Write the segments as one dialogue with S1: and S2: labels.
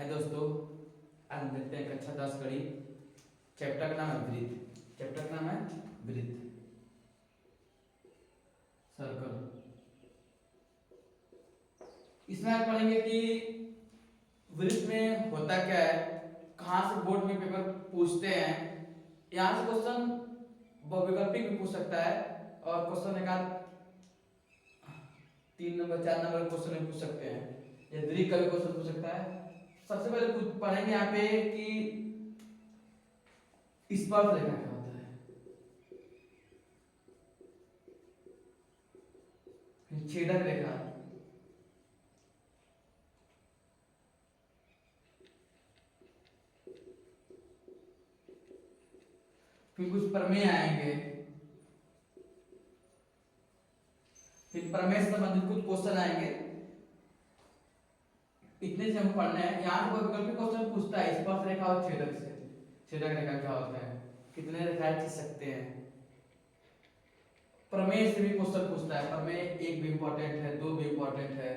S1: है दोस्तों, आज हम देखते हैं कक्षा 10 गणित। चैप्टर का नाम है वृत्त। चैप्टर का नाम है वृत्त, सर्कल। इसमें आप पढ़ेंगे कि वृत्त में होता क्या है, कहाँ से बोर्ड में पेपर पूछते हैं। यहाँ से क्वेश्चन वैकल्पिक भी पूछ सकता है और क्वेश्चन एक आध 3 नंबर 4 नंबर क्वेश्चन भी पूछ सकते हैं, या दीर्घ का भी क्वेश्चन पूछ सकता है। सबसे पहले पढ़ेंगे यहाँ पे कि स्पर्श रेखा क्या होता है, फिर छेदक रेखा, फिर कुछ प्रमेय आएंगे, फिर प्रमेय से संबंधित कुछ क्वेश्चन आएंगे। इतने से हम पढ़ना है। यहाँ से वैकल्पिक क्वेश्चन पूछता है स्पर्श रेखा और छेदक से। छेदक रेखा क्या होता है, कितने रेखाएं खींच सकते हैं। प्रमेय से भी क्वेश्चन पूछता है। प्रमेय एक भी इंपॉर्टेंट है, दो भी इंपॉर्टेंट है,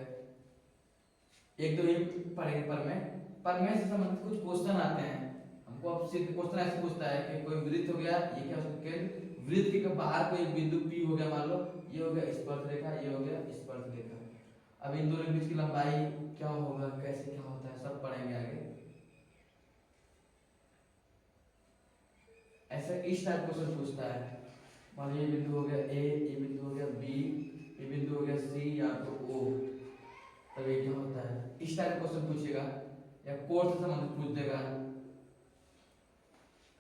S1: एक दो ही पढ़ेंगे प्रमेय। प्रमेय से संबंधित कुछ क्वेश्चन आते हैं हमको। अब सिर्फ क्वेश्चन ऐसे पूछता है कि कोई वृत्त हो गया, ये क्या हो सकता है, वृत्त के बाहर कोई बिंदु P हो गया, मान लो ये हो गया स्पर्श रेखा, ये हो गया स्पर्श रेखा। अब इन दोनों के बीच की लंबाई क्या होगा, कैसे क्या होता है, सब पढ़ेंगे आगे। ऐसा इस टाइप क्वेश्चन पूछता है। मान लो ये बिंदु हो गया A, ये बिंदु हो गया B, ये बिंदु हो गया C या तो O, तब ये क्या होता है, इस टाइप क्वेश्चन पूछेगा। या कोण से संबंधित पूछ देगा।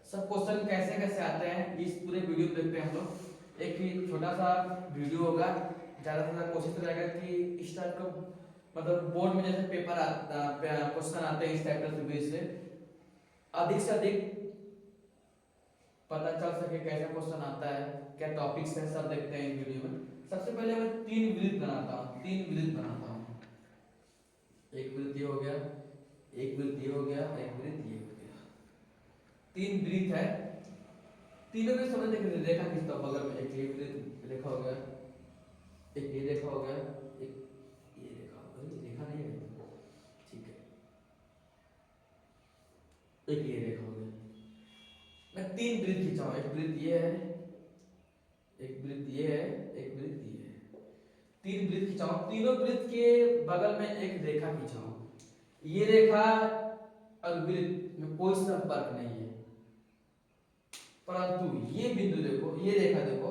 S1: सब क्वेश्चन कैसे कैसे आते हैं इस पूरे वीडियो में देखते हैं हम लोग। एक ही छोटा सा वीडियो होगा, ज्यादा से ज्यादा कोशिश रहेगा कि इस टाइप का मतलब बोर्ड में जैसे पेपर क्वेश्चन आते हैं इस टाइप से अधिक से अधिक पता चल सके कैसा क्वेश्चन आता है, क्या टॉपिक्स है, सब देखते हैं इस वीडियो में। सबसे पहले मैं 3 वृत्त बनाता हूँ, 3 वृत्त बनाता हूँ। एक वृत्त ये हो गया, एक वृत्त ये हो गया, एक वृत्त ये हो गया। 3 वृत्त है, तीनों के समझने के लिए रेखा खींचता हूँ बगल में। एक ये वृत्त रेखा हो गया, एक ये रेखा हो गया, एक ये रेखा हो गया। रेखा नहीं है, ठीक है, एक ये रेखा हो गया। मैं 3 वृत्त खींचा हूँ। एक वृत्त ये है, एक वृत्त ये है, एक वृत्त ये है। 3 वृत्त खींचा हूँ। तीनों वृत्त के बगल में एक रेखा खींचा हूँ। ये रेखा और वृत्त में कोई संपर्क नहीं है, परंतु ये बिंदु देखो, ये रेखा देखो,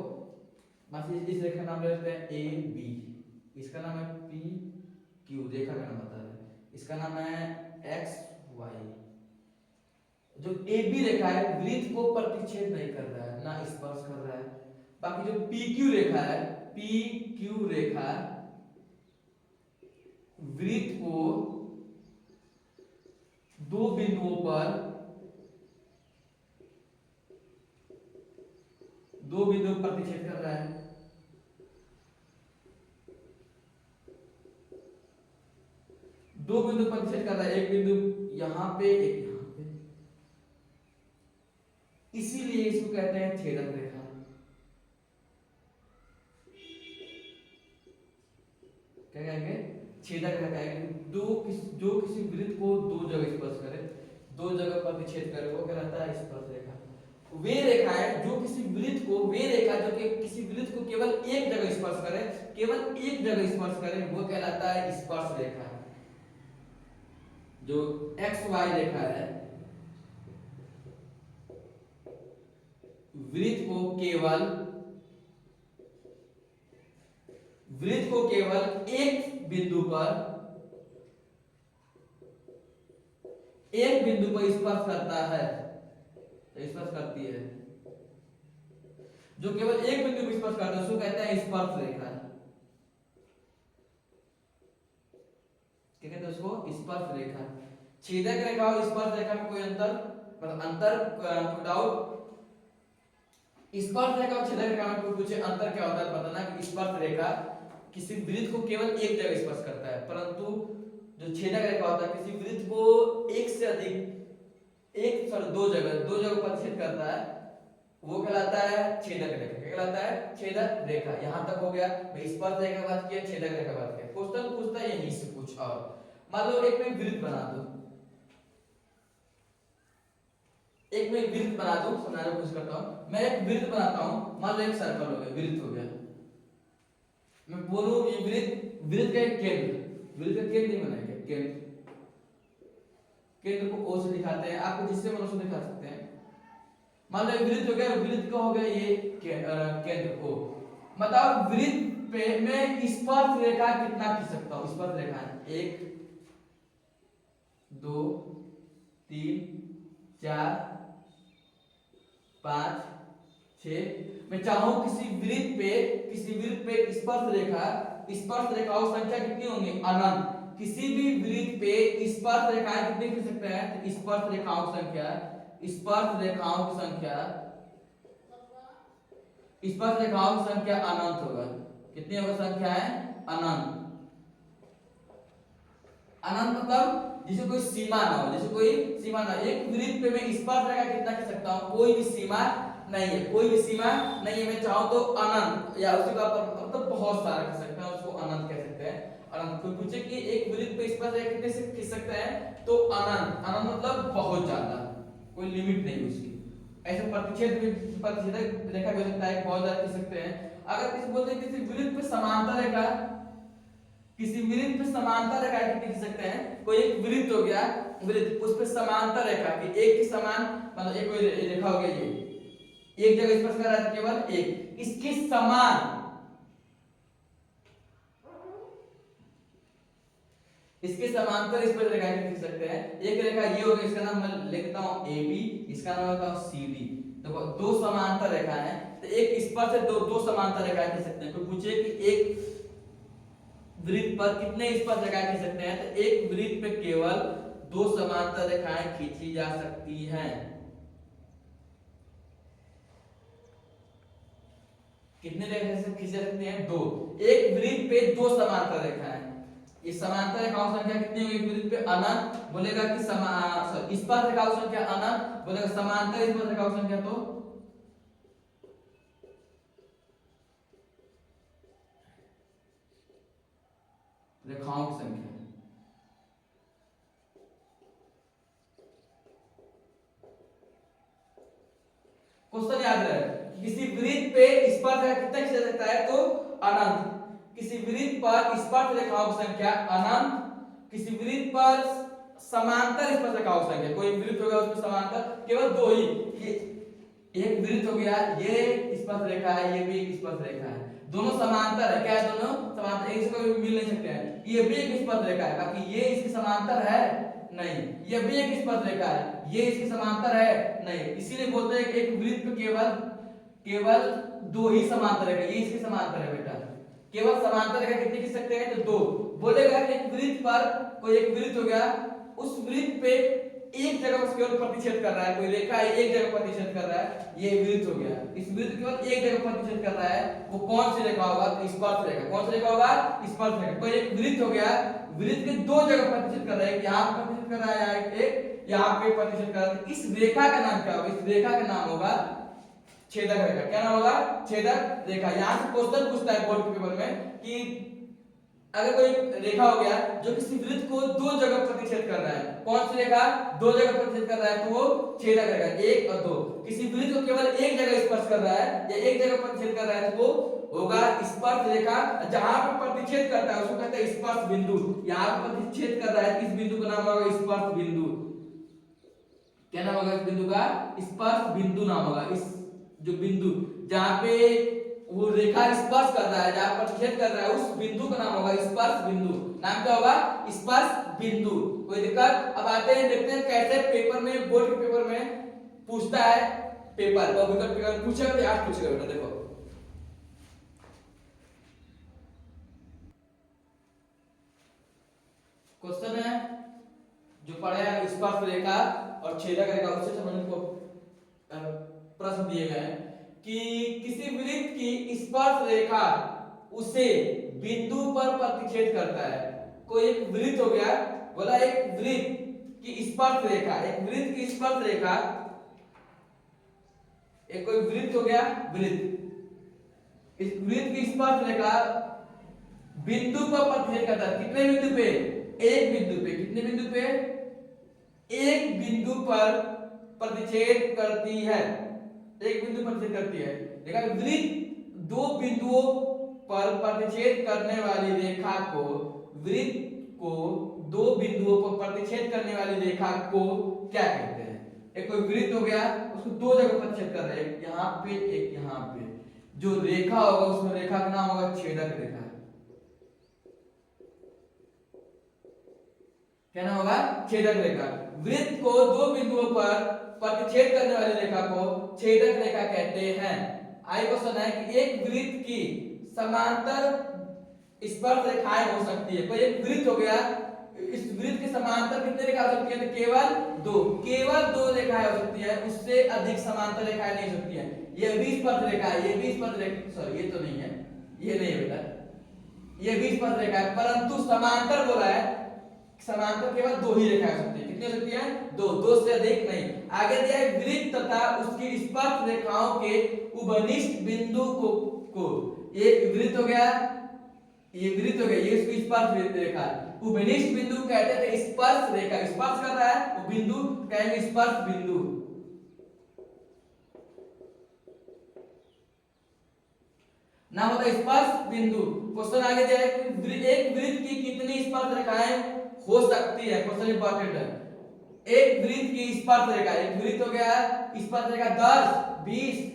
S1: बस इस रेखा का नाम ले लेते हैं ए बी, इसका नाम है पी क्यू, रेखा का नाम बता रहे हैं, इसका नाम है एक्स वाई। जो ए बी रेखा है वृत्त को प्रतिच्छेद नहीं कर रहा है, ना स्पर्श कर रहा है। बाकी जो पी क्यू रेखा है, पी क्यू रेखा वृत्त को दो बिंदुओं पर, दो बिंदु प्रतिच्छेद कर रहा है। दो बिंदु प्रतिच्छेद कर रहा है, एक बिंदु यहां पे, एक यहां पे, इसीलिए इसको कहते हैं छेदक रेखा। क्या कहेंगे, छेदक रेखा कहेंगे। जो किसी वृत्त को दो जगह स्पर्श करे, दो जगह प्रतिच्छेद करे, वो कहलाता है स्पर्श रेखा। वे रेखा है जो किसी वृत्त को, वे रेखा जो कि किसी वृत्त को केवल एक जगह स्पर्श करे, केवल एक जगह स्पर्श करे, वो कहलाता है स्पर्श रेखा। जो एक्स वाई रेखा है वृत्त को केवल, वृत्त को केवल एक बिंदु पर, एक बिंदु पर स्पर्श करता है, स्पर्श करती है। जो केवल एक बिंदु पर स्पर्श करता है उसको कहते हैं स्पर्श रेखा। क्या कहते हैं उसको, स्पर्श रेखा। छेदक रेखा और स्पर्श रेखा में कोई अंतर, मतलब अंतर डाउट। स्पर्श रेखा और छेदक रेखा में कोई पूछे अंतर क्या होता है बताना। कि स्पर्श रेखा किसी वृत्त को केवल एक जगह स्पर्श करता है, परंतु जो छेदक रेखा होता है किसी वृत्त को एक से अधिक, दो जगह पर छेद करता है, वो कहलाता है छेदक रेखा। क्या कहलाता है, छेदक रेखा। यहां तक हो गया। मैं स्पर्श रेखा की बात किया, छेदक रेखा की बात किया। क्वेश्चन पूछता है यहीं से कुछ और। मान लो एक में वृत्त बना दो, एक मैं वृत्त बना दूं, समझाने की कोशिश करता हूं। मैं एक वृत्त बनाता हूं, मान लो एक सर्कल हो गया, वृत्त हो गया। मैं बोलूं ये वृत्त, वृत्त का एक केंद्र, वृत्त का केंद्र नहीं बनाएंगे, केंद्र, केंद्र को ओ से दिखाते हैं, आपको जिससे मन उससे दिखा सकते हैं। मान लो वृत्त हो गया, वृत्त का हो गया ये केंद्र ओ। बताओ वृत्त पे मैं स्पर्श रेखा कितना खींच सकता हूं? स्पर्श रेखा 1 2 3 4 5 6। मैं चाहूं किसी वृत्त पे स्पर्श रेखाओं की संख्या कितनी होंगी? अनंत। किसी भी वृत्त पे स्पर्श रेखाएं कितनी खींच सकते हैं? तो स्पर्श रेखाओं की संख्या अनंत होगा। कितनी होगा संख्या है? अनंत। अनंत मतलब जिसे कोई सीमा ना हो, एक वृत्त पे मैं स्पर्श रेखा कितना खींच सकता हूं? कोई भी सीमा नहीं है। मैं चाहूं तो अनंत, या उसी का मतलब बहुत सारा खींच सकते हैं, उसको अनंत कह सकते हैं। अनंत। कोई पूछे कि एक वृत्त पे स्पर्श रेखा कितने से खींच सकते हैं, तो अनंत। अनंत मतलब बहुत ज्यादा, कोई लिमिट नहीं उसकी। ऐसे प्रतिच्छेदक रेखा भी हो सकता है, बहुत ज्यादा खींच सकते हैं। अगर किसी बोलते हैं किसी वृत्त पे समांतर रेखा कितनी खींच सकते हैं? कोई एक वृत्त हो गया, वृत्त उस पे समांतर रेखा की एक के समान, मतलब एक कोई रेखा हो गया, ये एक जगह स्पर्श कर रहा है केवल एक, इसके समान, इसके समांतर स्पर्श रेखा खींच सकते हैं। एक रेखा ये हो गई, इसका नाम मैं लिखता हूं AB, इसका नाम लिखता हूं CD। देखो दो समांतर रेखा है, तो एक स्पर्श से दो समांतर रेखाएं खींच सकते हैं। कोई पूछे कि एक वृत्त पर कितने स्पर्श रेखाएं खींच सकते हैं, तो एक वृत्त पे केवल दो समांतर रेखाएं खींची जा सकती हैं। कितने रेखाएं से खींच सकते हैं? दो। एक वृत्त पे दो समांतर रेखाएं, ये समांतर रेखाओं संख्या कितनी होगी? वृत्त पे अनंत बोलेगा कि स्पर्श रेखाओं संख्या अनंत बोलेगा, समांतर स्पर्श रेखाओं संख्या तो रेखाओं की संख्या। क्वेश्चन याद रहे, किसी वृत्त पे स्पर्श रेखा कितना खींचा सकता है? तो अनंत। किसी वृत्त पर स्पर्श रेखाओं की संख्या अनंत। किसी वृत्त पर समांतर स्पर्श रेखाओं की संख्या, कोई वृत्त होगा उसमें समांतर केवल दो ही। एक वृत्त हो गया, ये स्पर्श रेखा है, ये भी एक स्पर्श रेखा है, दोनों समांतर है। क्या है? दोनों समांतर, एक से कभी मिल नहीं सकते हैं। ये भी एक स्पर्श रेखा है, बाकी ये इसके समांतर है नहीं। ये भी एक स्पर्श रेखा है, ये इसके समांतर है नहीं। इसीलिए बोलते हैं कि एक वृत्त पे केवल दो ही समांतर रेखा, ये इसके समांतर है बेटा। केवल समांतर रेखा कितनी खींच सकते हैं? तो दो। बोलेगा कि एक वृत्त पर, कोई एक वृत्त हो गया, उस वृत्त पे एक जगह पर केवल प्रतिच्छेद कर रहा है, कोई रेखा एक जगह प्रतिच्छेद कर रहा है, ये वृत्त हो गया। इस वृत्त केवल एक जगह प्रतिच्छेद कर रहा है, वो कौन सी रेखा होगा? तो स्पर्श रेखा। कौन सी रेखा होगा? स्पर्श रेखा। कोई एक वृत्त हो गया, वृत्त के दो जगह प्रतिच्छेद कर रहा है, यहाँ पे प्रतिच्छेद कर रहा है, एक यहाँ पे प्रतिच्छेद कर रहा है। इस रेखा का नाम क्या होगा? इस रेखा का नाम होगा छेदक रेखा। क्या नाम होगा? छेदक रेखा। यहाँ से क्वेश्चन पूछता है बोर्ड के पेपर में कि अगर कोई रेखा हो गया जो किसी वृत्त को दो जगह प्रतिच्छेद कर रहा है, कौन सी रेखा दो जगह प्रतिच्छेद कर रहा है? तो वो छेदक रेखा, एक और दो। किसी वृत्त को केवल एक जगह स्पर्श कर रहा है या एक जगह प्रतिच्छेद कर रहा है, तो वो होगा स्पर्श रेखा। जहां पे प्रतिच्छेद करता है उसको कहते हैं स्पर्श बिंदु। यहाँ पे प्रतिच्छेद कर रहा है, इस बिंदु का नाम होगा स्पर्श बिंदु। क्या नाम होगा इस बिंदु का? स्पर्श बिंदु नाम होगा। इस जो बिंदु जहां पे वो रेखा स्पर्श कर रहा है, जहां प्रतिच्छेद कर रहा है, उस बिंदु का नाम होगा स्पर्श बिंदु। नाम क्या होगा? स्पर्श बिंदु। कोई दिक्कत? अब आते हैं, देखते हैं कैसे पेपर में, बोर्ड के पेपर में पूछता है। पेपर और विकल्प पेपर पूछेगा तो आज पूछेगा बेटा। देखो क्वेश्चन है जो पढ़े हैं, स्पर्श रेखा और छेदक रेखा, उससे संबंधित को प्रश्न दिए गए हैं कि किसी वृत्त की स्पर्श रेखा उसे बिंदु पर प्रतिच्छेद करता है। कोई एक वृत्त हो गया, बोला एक वृत्त की स्पर्श रेखा, एक वृत्त की स्पर्श रेखा, एक कोई वृत्त हो गया, वृत्त, इस वृत्त की स्पर्श रेखा बिंदु पर प्रतिच्छेद करता है। कितने बिंदु पे? एक बिंदु पे। कितने बिंदु पे? एक बिंदु पर प्रतिच्छेद करती है, एक बिंदु प्रतिच्छेद करती है। देखा वृत्त दो बिंदुओं पर प्रतिच्छेद करने वाली रेखा को, वृत्त को दो बिंदुओं पर प्रतिच्छेद करने वाली रेखा को क्या कहते हैं? एक कोई वृत्त हो गया, उसको दो जगह प्रतिच्छेद कर रहा है, एक यहाँ पे एक यहाँ पे, जो रेखा होगा उसमें रेखा का नाम होगा छेदक रेखा। क्या नाम होगा? छेदक रेखा। वृत्त को दो बिंदुओं पर प्रतिच्छेद करने वाली रेखा को छेदक रेखा कहते हैं। आई क्वेश्चन है कि एक वृत्त की समांतर स्पर्श रेखाएं हो सकती है। कोई एक वृत्त हो गया, इस वृत्त के समांतर कितने रेखा हो सकती है? तो केवल दो रेखाएं हो सकती है, उससे अधिक समांतर रेखाएं नहीं हो सकती है। ये 20 स्पर्श रेखा है, ये 20 स्पर्श रेखा, सॉरी ये तो नहीं है, ये नहीं है बेटा, ये 20 स्पर्श रेखा है, परंतु समांतर बोला है, समांतर केवल दो ही रेखाएं हो सकती है। कितनी हो सकती है? दो से अधिक नहीं। आगे दिया है वृत्त तथा उसकी स्पर्श रेखाओं के उभनिष्ठ बिंदु को ये वृत्त हो गया, ये वृत्त हो गया, ये उसकी स्पर्श रेखा। उभनिष्ठ बिंदु कहते थे स्पर्श रेखा, स्पर्श कर रहा है वो बिंदु कहेंगे स्पर्श बिंदु। नाम होता है स्पर्श बिंदु। क्वेश्चन आगे दिया है कि एक वृत्त की कितनी स्पर्श रेखाएं हो सकती है? क्वेश्चन इंपॉर्टेंट है। एक वृत्त की स्पर्श रेखा, एक वृत्त हो गया स्पर्श रेखा 10 20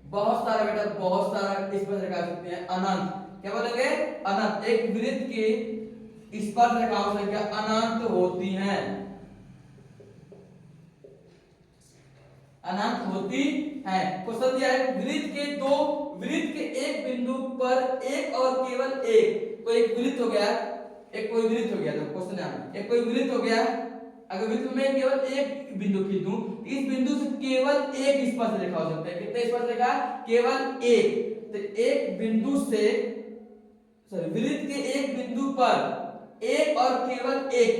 S1: बहुत सारा बेटा, बहुत सारा स्पर्श रेखा हो सकती है, अनंत। क्या बोलेंगे? अनंत। एक वृत्त की स्पर्श रेखाओं संख्या अनंत होती हैं, अनंत होती है। क्वेश्चन दिया है वृत्त के एक बिंदु पर एक और केवल एक, कोई एक वृत्त हो गया, एक कोई वृत्त हो गया, तो क्वेश्चन है एक कोई वृत्त हो गया, अगर वृत्त में केवल एक बिंदु खींचूं, इस बिंदु से केवल एक स्पर्श रेखा हो सकता है। कितने स्पर्श रेखा? केवल एक। तो एक बिंदु से वृत्त के एक बिंदु पर एक और केवल एक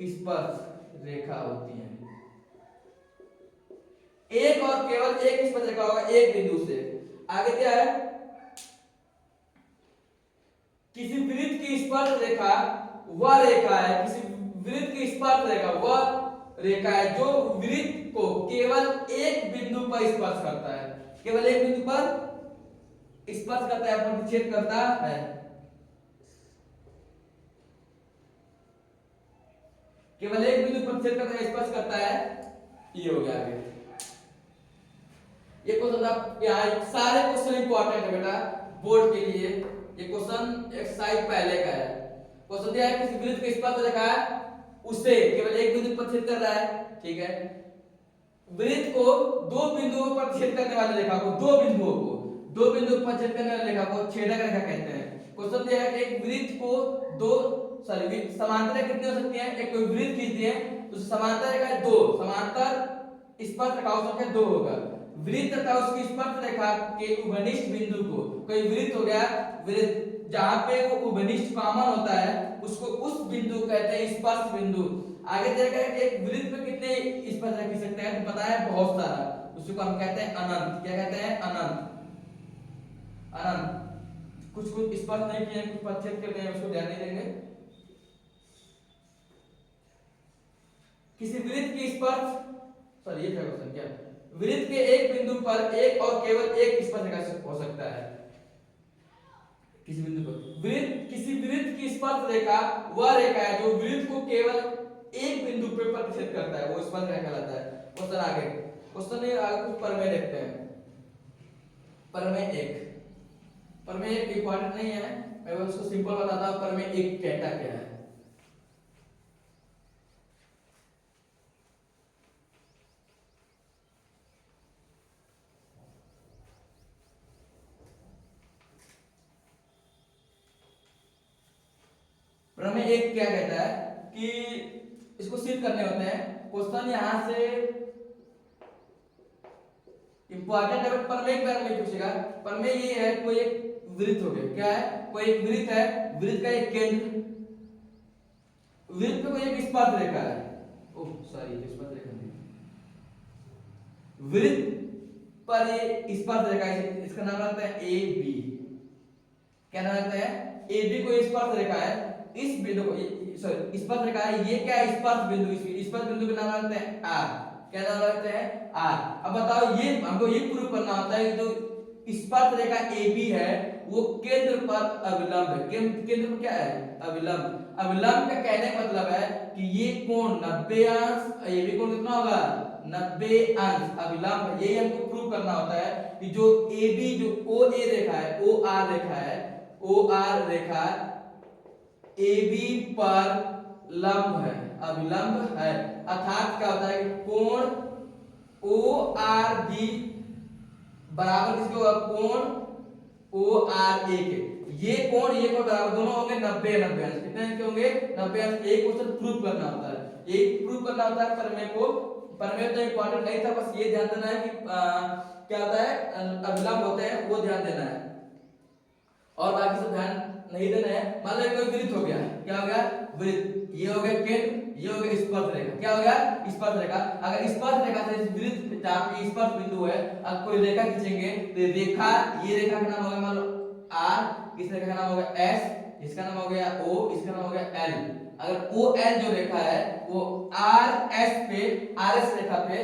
S1: स्पर्श रेखा होती है, एक और केवल एक स्पर्श रेखा होगा एक बिंदु से। आगे क्या है? किसी वृत्त की स्पर्श रेखा वह रेखा है, किसी वृत्त की स्पर्श रेखा वह रेखा है जो वृत्त को केवल एक बिंदु पर स्पर्श करता है, केवल एक बिंदु पर स्पर्श करता है, प्रतिच्छेद करता है। केवल एक बिंदु प्रतिच्छेद करता है, स्पर्श करता है, ये हो गया। आगे ये क्वेश्चन आप यहाँ सारे क्वेश्चन इंपॉर्टेंट है बेटा बोर्ड के लिए। ये क्वेश्चन एक्सरसाइज पहले का है। क्वेश्चन दिया है किसी वृत्त की स्पर्श रेखा है, उससे केवल एक बिंदु प्रतिच्छेद कर रहा है, ठीक है। वृत्त को दो बिंदुओं पर छेद करने वाली रेखा को, दो बिंदु पर छेद करने वाली रेखा को छेदक रेखा कहते हैं। क्वेश्चन दिया है कि एक वृत्त को दो समांतर कितनी हो सकती है? एक कोई वृत्त खींचती है तो समांतर रेखा दो, समांतर स्पर्श रेखाओं संख्या दो होगा। वृत्त तथा उसकी स्पर्श रेखा के उभनिष्ठ बिंदु को, कोई वृत्त हो गया, वृत्त जहां पे वो उभनिष्ठ कॉमन होता है उसको उस बिंदु कहते हैं स्पर्श बिंदु। आगे देखा है कि एक वृत्त में कितने स्पर्श रेखा खींच सकते हैं? तो पता है बहुत सारा, उसको हम कहते हैं अनंत। क्या कहते हैं? अनंत। कुछ स्पर्श नहीं किए, कुछ प्रतिच्छेद करते हैं, उसको ध्यान नहीं देंगे। किसी वृत्त की स्पर्श, सॉरी ये था क्वेश्चन, क्या वृत्त के एक बिंदु पर एक और केवल एक स्पर्श रेखा हो सकता है। किसी बिंदु पर किसी वृत्त की स्पर्श रेखा वह रेखा है जो वृत्त को केवल एक बिंदु पर प्रतिच्छेद करता है, वो स्पर्श रेखा कहलाता है। क्वेश्चन आगे, क्वेश्चन आगे कुछ प्रमेय देखते हैं। प्रमेय एक इंपॉर्टेंट नहीं है, मैं उसको सिंपल बताता हूं। प्रमेय एक कहता क्या है? प्रमेय एक क्या कहता है कि इसको सिद्ध करने होते हैं। क्वेश्चन यहां से इंपॉर्टेंट है, प्रमेय के बारे में पूछेगा। प्रमेय ये है, कोई एक वृत्त हो गया, क्या है? कोई एक वृत्त है, वृत्त का एक केंद्र, वृत्त पे कोई एक स्पर्श रेखा है, ओह सॉरी स्पर्श रेखा नहीं, वृत्त पर ये स्पर्श रेखा है, इसका नाम रहता है ए बी। क्या नाम रहता है? ए बी कोई स्पर्श रेखा है, इस बिंदु को, सॉरी स्पर्श रेखा है, ये क्या है? स्पर्श बिंदु, स्पर्श बिंदु का नाम रहता है आर। क्या नाम रखते हैं आर। अब बताओ ये हमको ये प्रूव करना होता है कि जो स्पर्शरेखा AB है वो केंद्र पर अविलंब है। केंद्र पर क्या है अविलंब। अविलंब का कहने का मतलब है कि ये कोण 90 अंश, ये भी कोण कितना होगा 90 अंश अविलंब है। यही हमको प्रूव करना होता है कि जो AB जो OA रेखा है OR रेखा है OR रेखा AB पर लंब है अविलंब है। अर्थात क्या होता है कि कोण ORB बराबर किसके होगा कोण ORA के। ये कोण बराबर दोनों होंगे 90 90 अंश। कितने के होंगे 90 अंश। एक क्वेश्चन प्रूव करना होता है, एक प्रूव करना होता है प्रमेय को। प्रमेय तो इंपॉर्टेंट नहीं था, बस ये ध्यान देना है कि क्या होता है अविलंब होते हैं वो ध्यान देना है और बाकी सब ध्यान नहीं देना है। मान लो कोई वृत्त हो गया, क्या हो गया वृत्त, ये हो गया केंद्र, ये हो गया स्पर्श रेखा। क्या हो गया स्पर्श रेखा। अगर स्पर्श रेखा से इस वृत्त जहां पे स्पर्श बिंदु है अब कोई रेखा खींचेंगे तो रेखा, ये रेखा का नाम होगा मान लो R, इस रेखा का नाम होगा S, इसका नाम हो गया O, इसका नाम हो गया L। अगर OL जो रेखा है वो RS पे RS रेखा पे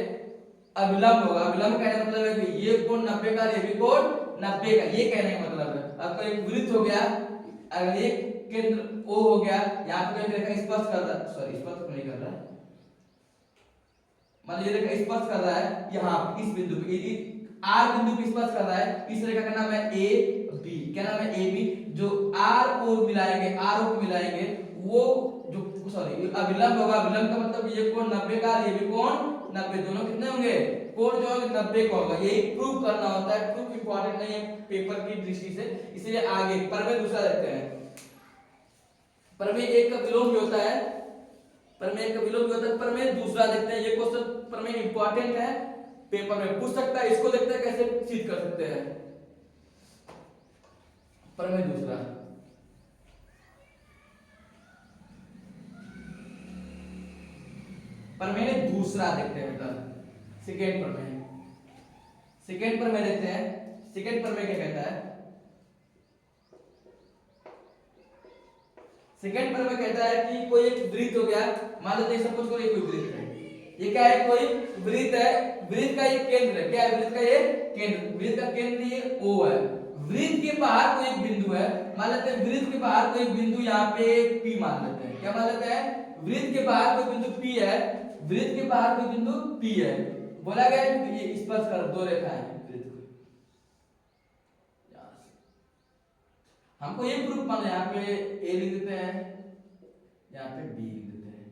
S1: अविलंब होगा। अविलंब कहने का मतलब है कि ये कोण 90 का, ये भी कोण 90 का, ये कहने का मतलब है। अब तो एक वृत्त हो गया, अगर ये केंद्र O हो गया, यहाँ पे कोई रेखा स्पर्श कर रहा है, सॉरी स्पर्श नहीं कर रहा है, मान लीजिए रेखा स्पर्श कर रहा है यहाँ इस बिंदु पे, R बिंदु पे स्पर्श कर रहा है। इस रेखा का नाम है AB। क्या नाम है AB। जो R को मिलाएंगे, R को मिलाएंगे वो जो सॉरी अविलंब होगा। अविलंब का मतलब ये कोण 90 का, ये भी कोण 90, दोनों कितने होंगे कोण जो होंगे 90 का होगा। यही प्रूव करना होता है। प्रूफ इंपॉर्टेंट नहीं है पेपर की दृष्टि से, इसलिए आगे प्रमेय दूसरा देखते हैं। प्रमेय एक का विलोम भी होता है, प्रमेय का विलोम भी होता है। प्रमेय दूसरा देखते हैं। ये क्वेश्चन प्रमेय इंपॉर्टेंट है, पेपर में पूछ सकता है। इसको देखते हैं कैसे सिद्ध कर सकते हैं। प्रमेय दूसरा, प्रमेय दूसरा देखते हैं, मतलब सेकेंड प्रमेय। सेकेंड प्रमेय देखते हैं। सेकेंड प्रमेय क्या कहता है। सेकेंड प्रमेय कहता है कि कोई एक वृत्त हो गया, मान लो सपोज करो ये कोई वृत्त है, ये क्या है कोई वृत्त है, वृत्त का एक केंद्र है। क्या है वृत्त का ये केंद्र, वृत्त का केंद्र ये O है। वृत्त के बाहर कोई एक बिंदु है, मान लेते हैं वृत्त के बाहर कोई बिंदु यहाँ पे P मान लेते हैं। क्या मान लेते हैं वृत्त के बाहर कोई बिंदु P है, वृत्त के बाहर कोई बिंदु P है। बोला गया है ये स्पर्श कर दो रेखा है वृत्त को। हमको ये प्रूफ मान यहाँ पे A लिख देते हैं, यहाँ पे B लिख देते हैं।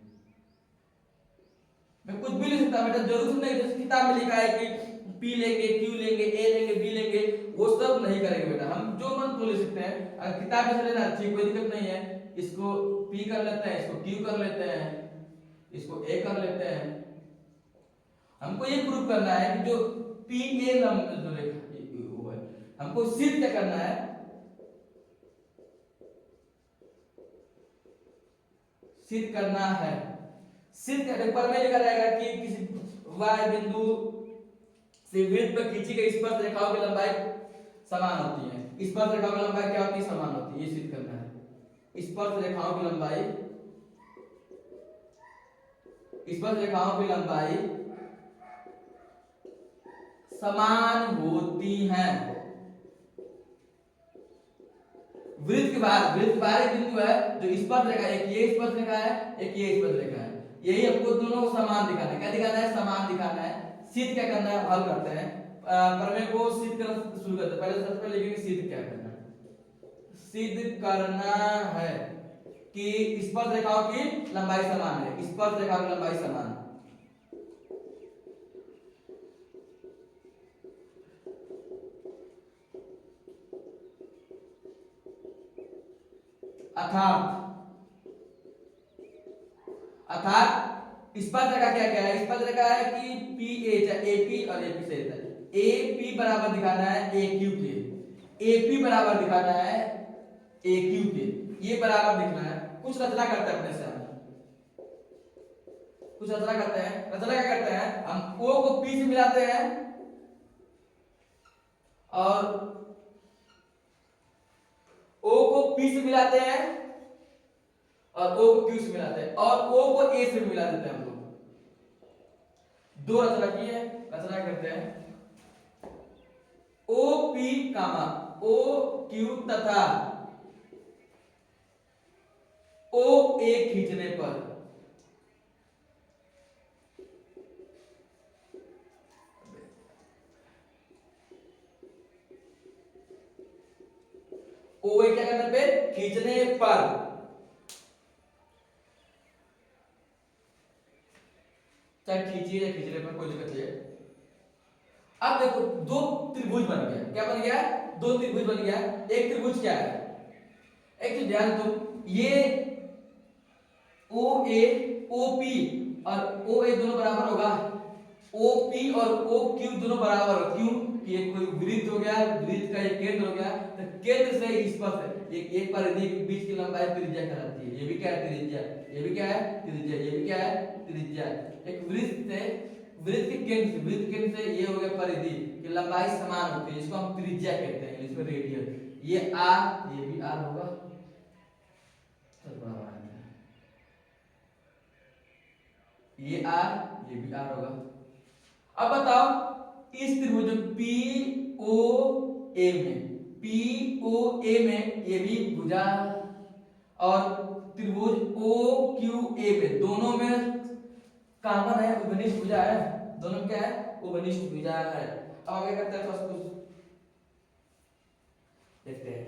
S1: मैं कुछ भी लिख सकता बेटा, जरूरत नहीं जैसे किताब में लिखा है कि P लेंगे, Q लेंगे, A लेंगे, B लेंगे, वो सब नहीं करेंगे बेटा। हम जो मन तो ले सकते हैं। अगर किताब में से लेना ठीक, कोई दिक्कत नहीं है। इसको P कर लेते हैं, इसको Q कर लेते हैं, इसको A कर लेते हैं। हमको ये प्रूफ करना है कि जो PA लंब जो रेखा वो है, हमको सिद्ध क्या करना है, सिद्ध करना है। सिद्ध पेपर में लिखा रहेगा कि किसी y बिंदु से वृत्त पर खींची गई स्पर्श रेखाओं की लंबाई समान होती है। स्पर्श रेखाओं की लंबाई क्या होती है समान होती है, ये सिद्ध करना है। स्पर्श रेखाओं की लंबाई, स्पर्श रेखाओं की लंबाई समान होती हैं। वृत्त के बाहर एक बिंदु है जो स्पर्श रेखा, एक ये स्पर्श रेखा है, एक ये स्पर्श रेखा है। यही हमको दोनों को समान दिखाना है। क्या दिखाना है समान दिखाना है। सिद्ध क्या करना है, हल करते हैं। प्रमेय को सिद्ध करना शुरू करते हैं। पहले सबसे पहले लिखेंगे सिद्ध क्या करना है। सिद्ध करना है कि स्पर्श रेखाओं की लंबाई समान है। स्पर्श रेखाओं की लंबाई समान, अर्थात स्पर्श रेखा क्या क्या है, स्पर्श रेखा है कि PA AP और AP से है। AP बराबर दिखाना है AQ के, AP बराबर दिखाना है AQ के, ये बराबर दिखना है। कुछ रचना करते हैं अपने से, कुछ रचना करते हैं। रचना क्या करते हैं, हम O को P से मिलाते हैं और O को P से मिलाते हैं और O को Q से मिलाते हैं और O को A से मिला देते हैं हम लोग। दो रचना की है, रचना करते हैं। ओ पी कामा ओ क्यू तथा ओ ए खींचने पर ओ ए क्या करने पे, खींचने पर, चाहे खींचिए या खींचने पर, कोई दिक्कत नहीं है। अब देखो दो त्रिभुज बन गया, क्या बन गया, दो त्रिभुज बन गया। एक त्रिभुज क्या है, एक तो ध्यान दो, ये ओ ए ओ पी और ओ ए दोनों बराबर होगा, ओ पी और ओ क्यू दोनों बराबर हो, क्यों कि ये कोई वृत्त हो गया, वृत्त का एक केंद्र हो गया, तो केंद्र से इस पर एक परिधि के बीच की लंबाई त्रिज्या कहलाती है। ये भी क्या है, त्रिज्या, ये भी क्या है, त्रिज्या, ये भी क्या है, त्रिज्या। एक वृत्त से, वृत्त के केंद्र से, वृत्त केंद्र से ये हो गया परिधि की लंबाई समान होती है, इसको हम त्रिज्या कहते हैं, इसमें रेडियस। ये आर, ये भी आर होगा, ये आर, ये भी आर होगा। अब बताओ इस त्रिभुज पी ओ ए में, पी ओ ए में ये भी भुजा और त्रिभुज ओ क्यू ए में, दोनों में कॉमन है, उपनिष्ठ भुजा है, दोनों क्या है, उपनिष्ठ भुजा है। अब आगे करते हैं, तो कुछ देखते हैं,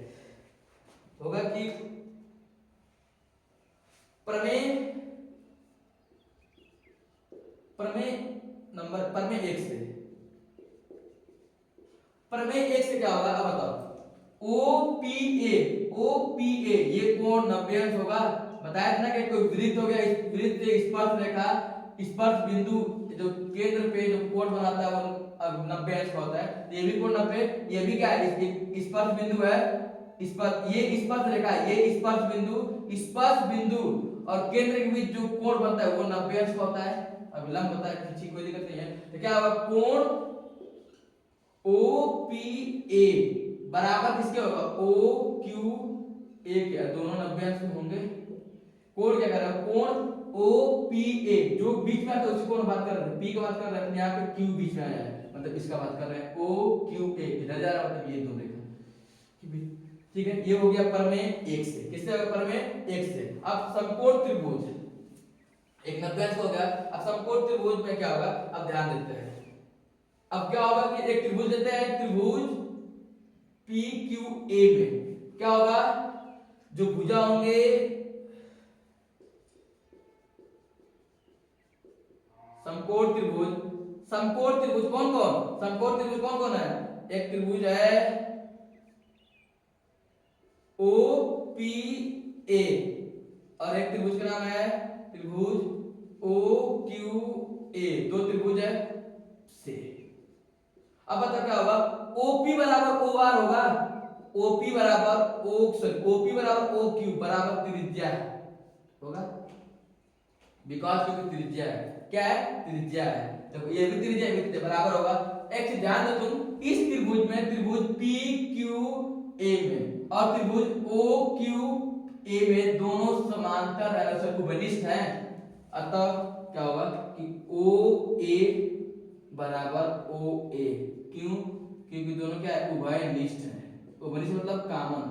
S1: होगा कि प्रमेय, प्रमेय नंबर, प्रमेय एक से, प्रमेय एक से क्या होगा, अब बताओ। O P A, O P A ये कोण 90 अंश होगा। बताया था ना कि कोई वृत्त हो गया, इस वृत्त से स्पर्श रेखा, स्पर्श बिंदु जो केंद्र पे जो कोण बनाता है वो 90 अंश का होता है। ये भी कोण 90, ये भी क्या है, स्पर्श बिंदु है, स्पर्श, ये स्पर्श रेखा, ये स्पर्श बिंदु, स्पर्श बिंदु और केंद्र के बीच जो कोण बनता है वो 90 अंश का होता है। अब लंब होता है, खींची कोई दिक्कत नहीं है। तो क्या होगा, कोण ओ पी ए बराबर किसके होगा, ओ क्यू ए के, दोनों 90 अंश में होंगे। कोण क्या कर रहा है, कोण ओ पी ए जो बीच में आता है उसी कोण बात कर रहे हैं, पी की बात कर रहे हैं, यहाँ पे क्यू बीच में आया है, मतलब इसका बात कर रहे हैं, ओ क्यू ए इधर जा रहा है, मतलब ये दो देखा, ठीक है। ये हो गया प्रमेय एक से, किससे होगा, प्रमेय एक से। अब समकोण त्रिभुज, एक 90 अंश हो गया। अब समकोण त्रिभुज में क्या होगा, अब ध्यान देते हैं। अब क्या होगा कि एक त्रिभुज देते हैं, त्रिभुज पी क्यू ए में क्या होगा, जो भुजा होंगे, समकोण त्रिभुज, समकोण त्रिभुज कौन कौन, समकोण त्रिभुज कौन कौन है, एक त्रिभुज है ओ पी ए और एक त्रिभुज का नाम है त्रिभुज ओ क्यू ए, दो त्रिभुज है से। अब बता क्या होगा, ओपी बराबर ओ आर होगा, ओपी बराबर ओ, सॉरी ओपी बराबर ओ क्यू बराबर त्रिज्या होगा, बिकॉज क्योंकि त्रिज्या है, क्या है, त्रिज्या है, देखो ये भी त्रिज्या, ये भी त्रिज्या बराबर होगा। एक चीज ध्यान दो तुम, इस त्रिभुज में, त्रिभुज पी क्यू ए में और त्रिभुज ओ क्यू ए में दोनों समांतर है, सॉरी उपनिष्ठ हैं, अतः क्या होगा कि ओ ए बराबर ओ ए, क्यों, क्योंकि दोनों क्या है, उभयनिष्ठ है, उभयनिष्ठ मतलब कॉमन,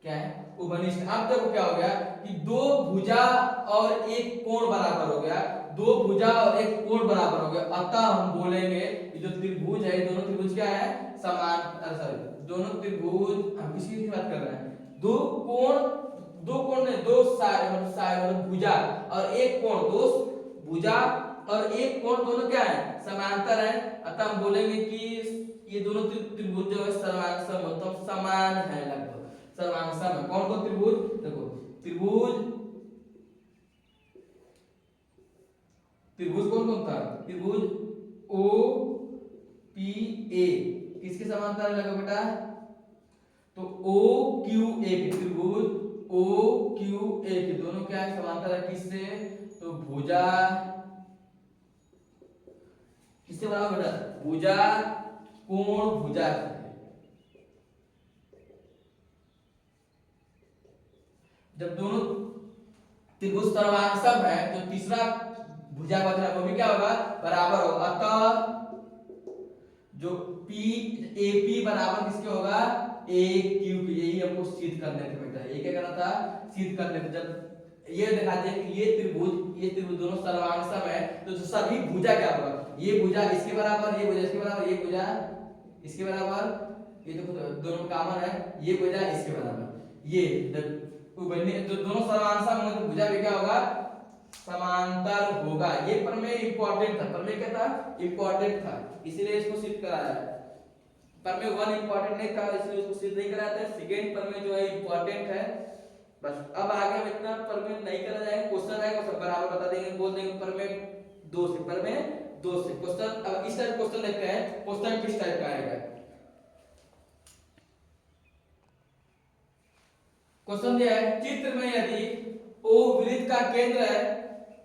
S1: क्या है, उपनिष्ठ। अब देखो क्या हो गया कि दो भुजा और एक कोण बराबर हो गया, दो भुजा और एक कोण बराबर हो गया, अतः हम बोलेंगे कि जो त्रिभुज है, दोनों त्रिभुज क्या है, समान, सॉरी दोनों त्रिभुज, हम किसी की बात कर रहे हैं, दो कोण, दो कोण ने, दो साइड मतलब भुजा और एक कोण, दो भुजा और एक कोण दोनों क्या है, समांतर है, अतः हम बोलेंगे कि ये दोनों त्रिभुज जो है समान है, लगभग सर्वांगसम है। कौन कौन त्रिभुज, देखो त्रिभुज, त्रिभुज कौन कौन था, त्रिभुज ओ पी ए किसके समांतर लगा बेटा, तो ओ क्यू ए के, त्रिभुज ओ क्यू ए के दोनों क्या है, समांतर है, किससे, तो भुजा, किससे बराबर बेटा, भुजा कोण भुजा, जब दोनों त्रिभुज सर्वांगसम है तो तीसरा भुजा बच रहा है वो भी क्या होगा, बराबर होगा। अतः जो पी ए पी बराबर किसके होगा, ए क्यू की। यही हमको सिद्ध करने थे बेटा, ये क्या करना था, सिद्ध करने थे। जब ये दिखाते हैं कि ये त्रिभुज दोनों सर्वांगसम है, तो सभी भुजा क्या होगा, ये भुजा इसके बराबर, ये भुजा इसके बराबर, ये भुजा इसके बराबर, ये तो दोनों कॉमन है, ये भुजा इसके बराबर। ये जो दोनों सर्वांगसम होंगे तो भुजा भी क्या होगा, समांतर होगा। ये प्रमेय इंपॉर्टेंट था, प्रमेय क्या था, इंपॉर्टेंट था, इसीलिए इसको सिद्ध कराया है। प्रमेय 1 इंपॉर्टेंट नहीं था इसलिए उसको सिद्ध नहीं कराया था। सेकंड प्रमेय जो है इंपॉर्टेंट है। बस अब आगे हम इतना प्रमेय नहीं करा जाएगा, क्वेश्चन आएगा सब बराबर बता देंगे, बोल देंगे प्रमेय 2 से, प्रमेय 2 से क्वेश्चन। अब इस टाइप क्वेश्चन देखते हैं, क्वेश्चन किस टाइप का आएगा। क्वेश्चन दिया है, चित्र में यदि O वृत्त का केंद्र है,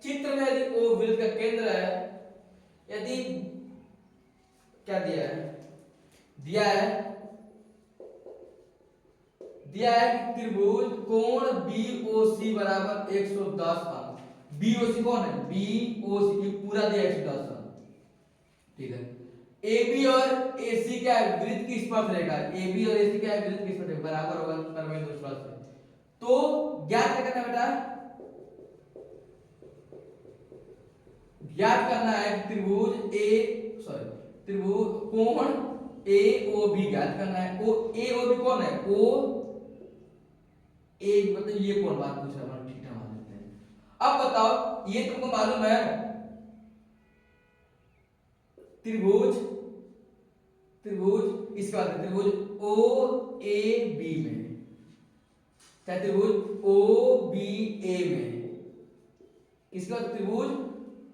S1: चित्र में यदि O वृत्त का केंद्र है, यदि क्या दिया है, दिया है कि त्रिभुज कोण BOC बराबर 110 अंश। BOC कौन है, BOC ये पूरा दिया 110 अंश, ठीक है। AB और AC क्या है, वृत्त की स्पर्श रेखा, AB और AC क्या है, वृत्त की स्पर्श रेखा, बराबर होगा प्रमेय 2 स्पर्श। तो ज्ञात क्या करना है बेटा, ज्ञात करना है त्रिभुज कोण AOB ज्ञात करना है। AOB कौन है, O A मतलब ये कौन, बात पूछ रहा है, ठीक है मान लेते हैं। अब बताओ ये तुमको मालूम है त्रिभुज इसके बाद त्रिभुज OAB में, क्या त्रिभुज OBA में, इसके बाद त्रिभुज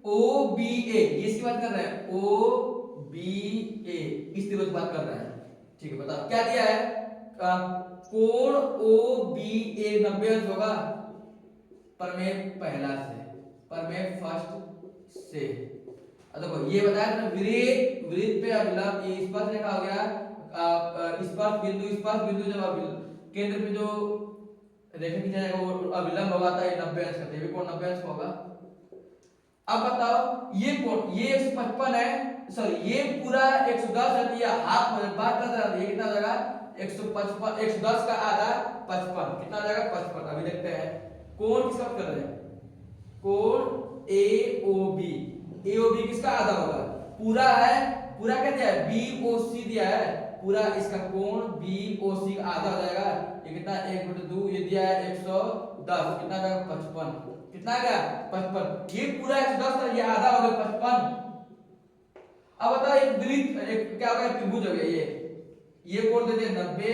S1: OBA, इसकी बात कर रहे हैं, OBA इस त्रिभुज की बात कर रहे हैं, ठीक है। बताओ क्या दिया है, कोण OBA 90 अंश होगा, प्रमेय पहला से, प्रमेय फर्स्ट से। देखो ये बताया ना, वृत्त पे अभिलंब, ये स्पर्श रेखा हो गया, स्पर्श बिंदु जब केंद्र पे जो रेखा खींचा जाएगा वो अभिलंब होगा, था ये 90 अंश का, ये भी कोण 90 अंश होगा। अब बताओ ये कोण, ये 155 है, सॉरी ये पूरा 110 है, ये हाफ बात कर रहा है, ये कितना आ जाएगा 155, 110 का आधा 55, कितना आ जाएगा 55। अभी देखते हैं कोण किसका कर रहे हैं, कोण AOB किसका आधा होगा, पूरा है, पूरा क्या दिया है, BOC दिया है, पूरा इसका कोण BOC का आधा हो जाएगा, ये कितना 1/2, ये दिया है 110, कितना आ जाएगा 55, कितना आ गया 55, ये पूरा 110 था, ये आधा हो गया 55। अब बताओ एक वृत्त, एक क्या हो गया, त्रिभुज हो गया, ये कोण दे दिया 90,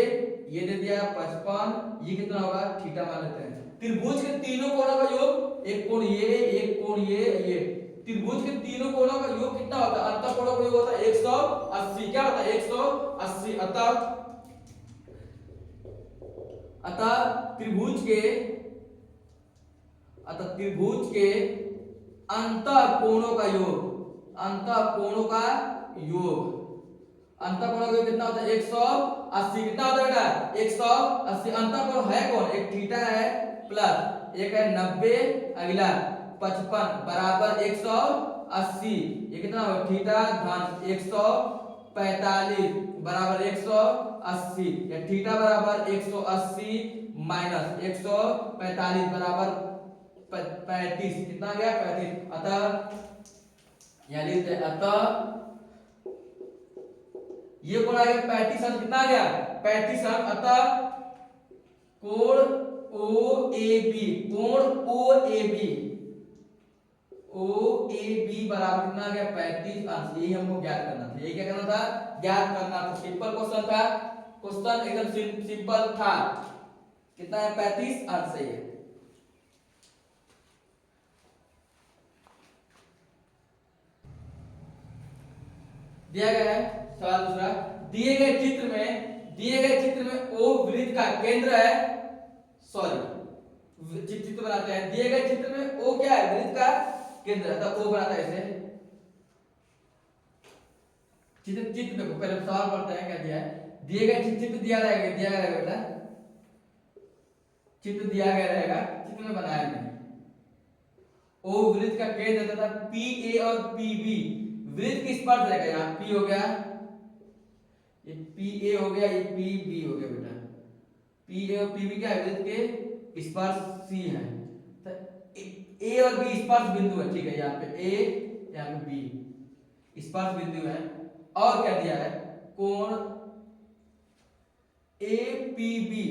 S1: ये दे दिया 55, ये कितना होगा, थीटा मान लेते हैं। त्रिभुज के तीनों कोणों का योग, एक कोण ये, एक कोण ये, त्रिभुज के तीनों कोणों का योग कितना होता है, अंतः कोणों का योग होता है 180, क्या होता है 180। अतः त्रिभुज के अंतः कोणों का योग, अंतः कोणों का योग कितना होता है 180, कितना होता है बेटा 180। अंतः कोण है कौन, एक थीटा है प्लस एक है 90, अगला 55 बराबर 180, ये कितना होगा थीटा धन 145 बराबर 180, या थीटा बराबर 180 माइनस 145 बराबर 35, कितना गया 35। अतः यह लिखते हैं, अतः ये कोण आ गया 35 अंश, कितना आ गया 35 अंश। अतः कोण OAB बराबर कितना आ गया 35 अंश, यही हमको ज्ञात करना था। यही क्या करना था, ज्ञात करना था। सिंपल क्वेश्चन था, क्वेश्चन एकदम सिंपल था। कितना है 35 अंश सही है। दिया गया है सवाल दूसरा, दिए गए चित्र में O वृत्त का केंद्र है, सॉरी चित्र बनाते हैं, दिए गए चित्र में O क्या है, वृत्त का केंद्र है, तो O बनाता है इसे। चित्र देखो पहले सवाल पढ़ते हैं क्या दिया है, दिए गए चित्र दिया रहेगा बेटा, चित्र दिया गया रहेगा, चित्र में बनाया नहीं। ओ वृत्त का केंद्र तथा पी ए और पी बी वृत्त की स्पर्श रेखा, यहाँ पी हो गया, ये पी ए हो गया, ये पी बी हो गया बेटा, पी ए और पी बी क्या है, वृत्त के स्पर्श सी है, तो ए और बी स्पर्श बिंदु है, ठीक है, यहाँ पे ए यहाँ पे बी स्पर्श बिंदु है, और क्या दिया है, कोण ए पी बी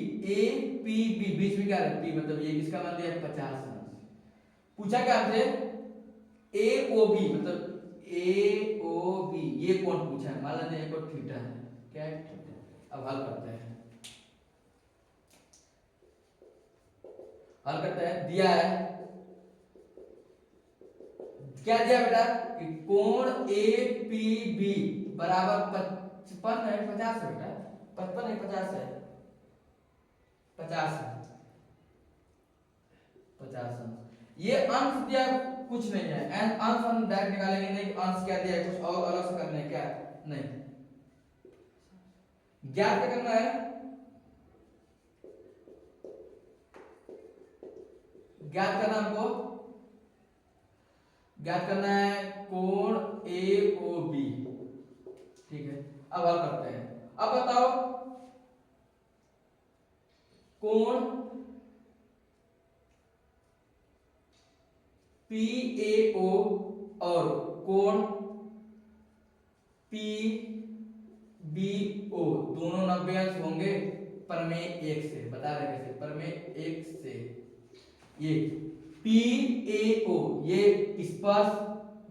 S1: बीच में क्या है पी, मतलब ये इसका मान दिया 50 अंश। पूछा क्या हमसे ए ओ बी, मतलब ए ओ बी ये कोण पूछा है, मान लेते हैं ये कोण थीटा है, क्या है थीटा। अब हल करते हैं, हल करते हैं, दिया है क्या दिया बेटा कि कोण ए पी बी बराबर 55 है, 50 है बेटा, 55 है 50 है, 50 है 50 ये अंश दिया कुछ नहीं है, अंश हम डायरेक्ट निकालेंगे नहीं, अंश क्या दिया है कुछ और अलग से करना है क्या, नहीं, ज्ञात क्या करना है, ज्ञात करना हमको, ज्ञात करना है कोण ए ओ बी, ठीक है। अब हल करते हैं, अब बताओ कोण पी ए ओ और कोण पी बी ओ दोनों 90 अंश होंगे प्रमेय 1 से, बता रहे कैसे, प्रमेय 1 से, ये पी ए ओ ये स्पर्श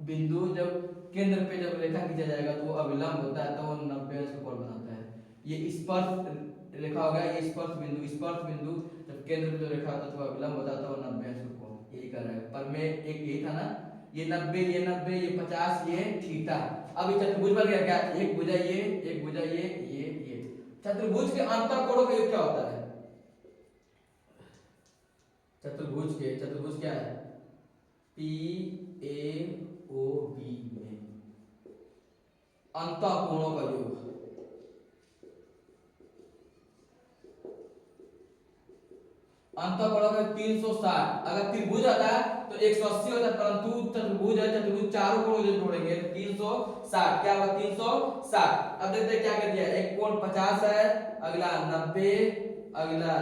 S1: बिंदु जब केंद्र पे जब रेखा खींचा जाएगा तो वो अविलंब होता है, तो वो 90 अंश का कोण बनाता है, ये स्पर्श रेखा हो गया, ये स्पर्श बिंदु जब केंद्र पे जो रेखा होता है तो अविलंब होता है, तो वो 90 अंश का कोण, यही कर रहा है प्रमेय 1 यही था ना, ये 90 ये 90 ये 50 ये थीटा। अब ये चतुर्भुज बन गया क्या, एक भुजा ये, एक भुजा ये चतुर्भुज के अंतर कोणों का योग क्या होता है, चतुर्भुज क्या है, पी ए ओ बी में अंतर कोणों का योग, अंतर कोणों का 360, अगर त्रिभुज आता है तो 180 होता है, परंतु चतुर्भुज है, चतुर्भुज चारों कोणों को जोड़ेंगे तो 360 क्या होगा 360। अब देखते हैं क्या कर दिया, एक कोण 50 है, अगला 90, अगला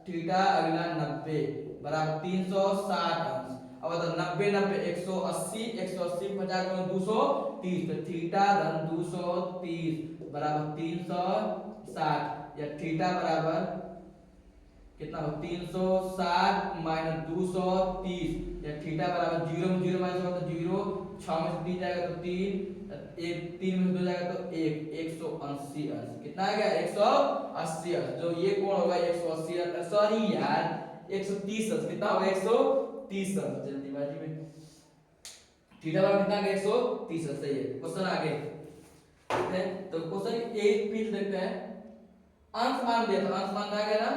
S1: थीटा, अगला 90 बराबर 360 अंश। अब बताओ 90 90 180 180 50 गुणा 230, तो थीटा धन 230 बराबर 360, या थीटा बराबर कितना हो 360 माइनस 230, या थीटा बराबर 0 में 0 माइनस होगा तो 0, 6 में से 3 जाएगा तो 3, एक 3 में से 2 जाएगा तो 1, 180 अंश। कितना आ गया 180 अंश, जो ये कोण होगा 180 अंश, सॉरी यार 130 अंश, कितना होगा 130 अंश, जल्दीबाजी में थीटा बराबर कितना आ गया 130 अंश, सही है। क्वेश्चन आगे देखते हैं, तो क्वेश्चन 8 फिर देखते हैं, अंश मान दिया तो अंश मान आ गया ना,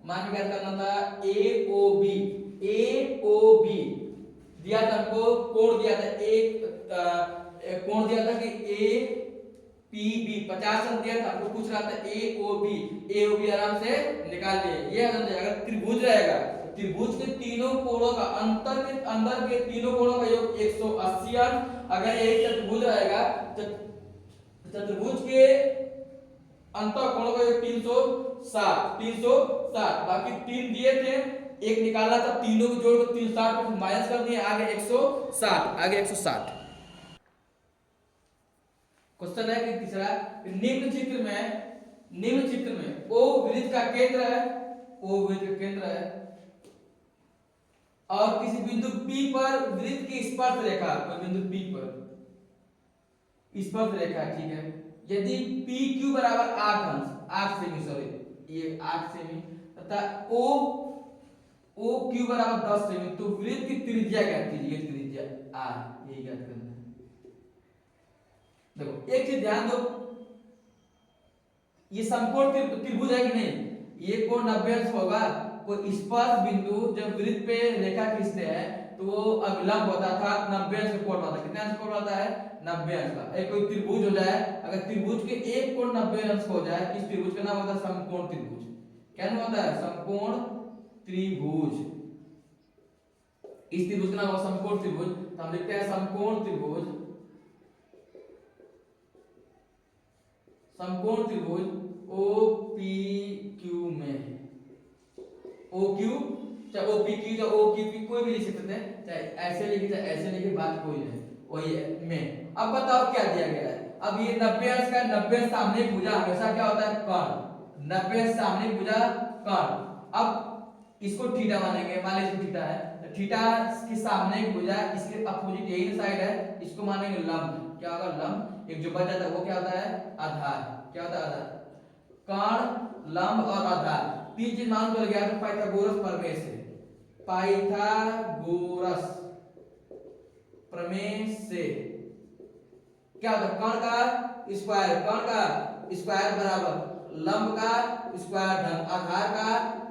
S1: मान क्या करना था ए ओ बी दिया था हमको, कोण दिया था एक कोण दिया था कि ए पी बी 50 अंश दिया था, हमको पूछ रहा था ए ओ बी आराम से निकाल लिए, ये अगर त्रिभुज रहेगा त्रिभुज के तीनों कोणों का अंदर के तीनों कोणों का योग 180 अंश, अगर एक चतुर्भुज रहेगा चतुर्भुज के अंतर कोणों का योग 360, बाकी 3 दिए थे, एक निकाला था, तीनों को जोड़कर 360 में माइनस कर दिए, आगे 160। क्वेश्चन है कि तीसरा, निम्न चित्र में ओ वृत्त का केंद्र है, और किसी बिंदु P पर वृत्त की स्पर्श रेखा, कोई बिंदु P पर स्पर्श रेखा, ठीक है, यदि PQ बराबर 8 सेमी, सॉरी ये 8 सेमी तथा OQ बराबर 10 सेमी, तो वृत्त की त्रिज्या ज्ञात कीजिए, त्रिज्या R, यही ज्ञात करना है। देखो एक चीज ध्यान दो, ये समकोण त्रिभुज है कि नहीं, ये कोण 90 अंश होगा, कोई स्पर्श बिंदु जब वृत्त पे रेखा खींचते हैं तो वो अभिलंब होता था 90 अंश का कोण बनता है, कितने अंश कोण बनता है 90 अंश का। एक कोई त्रिभुज हो जाए, अगर त्रिभुज के एक कोण 90 अंश हो जाए, इस त्रिभुज का नाम होता है समकोण त्रिभुज। क्या नाम होता है, समकोण त्रिभुज। इस त्रिभुज का नाम होगा समकोण त्रिभुज, तो हम लिखते हैं समकोण त्रिभुज, समकोण त्रिभुज ओ पी क्यू में, ओ क्यू चाहे ओ पी क्यू चाहे ओ क्यू पी कोई भी लिख सकते हैं, चाहे ऐसे लिखे चाहे ऐसे लिखे, बात कोई नहीं, वही है में। अब बताओ क्या दिया गया है। अब ये 90 अंश का 90 सामने भुजा हमेशा क्या होता है कर्ण, 90 सामने भुजा कर्ण। अब इसको थीटा मानेंगे, मान लीजिए थीटा है, तो थीटा के सामने भुजा इसके अपोजिट यही साइड है, इसको मानेंगे लंब। क्या होगा लंब, एक जो बच जाता है वो क्या होता है आधार, क्या होता है आधार। कर्ण लंब और आधार तीन चीज मान कर गया तो पाइथागोरस प्रमेय से, पाइथागोरस प्रमेय से क्या होता है कर्ण का स्क्वायर, कर्ण का स्क्वायर बराबर लंब का स्क्वायर धन आधार का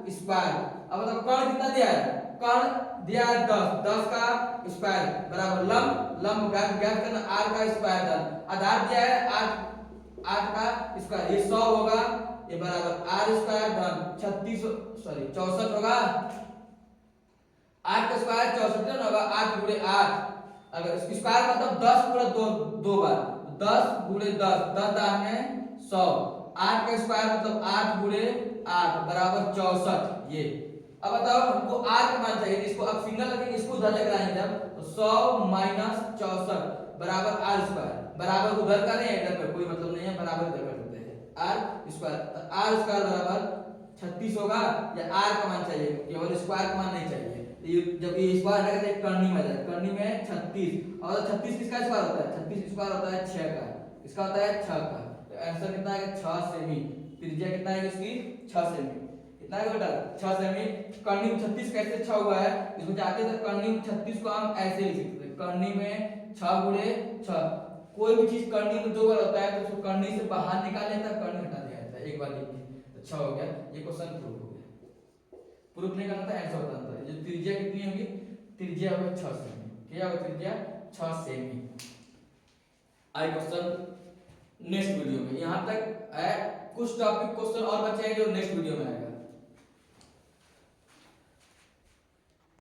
S1: स्क्वायर। अब बताओ कर्ण कितना दिया है, कर्ण दिया है 10, 10 का स्क्वायर बराबर लंब, लंब का ज्ञात करना r का स्क्वायर धन आधार दिया है 8, 8 का स्क्वायर ये 100 होगा, ये बराबर r स्क्वायर धन 36 सॉरी 64 होगा, 8 का स्क्वायर 64 होगा, 8 गुणे 8, अगर स्क्वायर मतलब 10 गुणे 2 दो बार, 10 गुणे 10 10 दार में 100, 8 का स्क्वायर मतलब 8 गुणे 8 बराबर 64 ये। अब बताओ हमको r का मान चाहिए, इसको अब सिंगल रखेंगे, इसको उधर लेकर आएंगे जब तो 100 माइनस 64 बराबर r स्क्वायर, बराबर उधर का नहीं इधर का कोई मतलब नहीं है, बराबर इधर कर देते हैं r स्क्वायर, r स्क्वायर बराबर 36 होगा, या r का मान चाहिए केवल स्क्वायर का मान नहीं चाहिए। ये जब ये स्क्वायर रहेगा तो कर्णी में आ जाएगा, कर्णी में 36, और 36 किसका स्क्वायर होता है, 36 स्क्वायर होता है 6 का, इसका होता है 6 का, तो आंसर कितना आएगा 6 सेमी, त्रिज्या कितना आएगा इसकी 6 सेमी, कितना आएगा बेटा 6 सेमी। कर्णी में 36 कैसे 6 हुआ है, इसमें जाते तो कर्णी में 36 को हम ऐसे लिख सकते हैं, कर्णी में 6 गुणे 6, कोई भी चीज कर्णी में दो बार होता है तो उसको कर्णी से बाहर निकाल लेता है, कर्णी हटा दिया जाता है एक बार लिख के, तो 6 हो गया, ये क्वेश्चन प्रूव हो गया। प्रूफ नहीं करना था आंसर बताना था। जो त्रिज्या कितनी होगी, त्रिज्या होगा 6 सेमी, क्या होगा त्रिज्या 6 सेमी। आई क्वेश्चन नेक्स्ट वीडियो में, यहां तक है, कुछ टॉपिक क्वेश्चन और बचे हैं जो नेक्स्ट वीडियो में आएगा।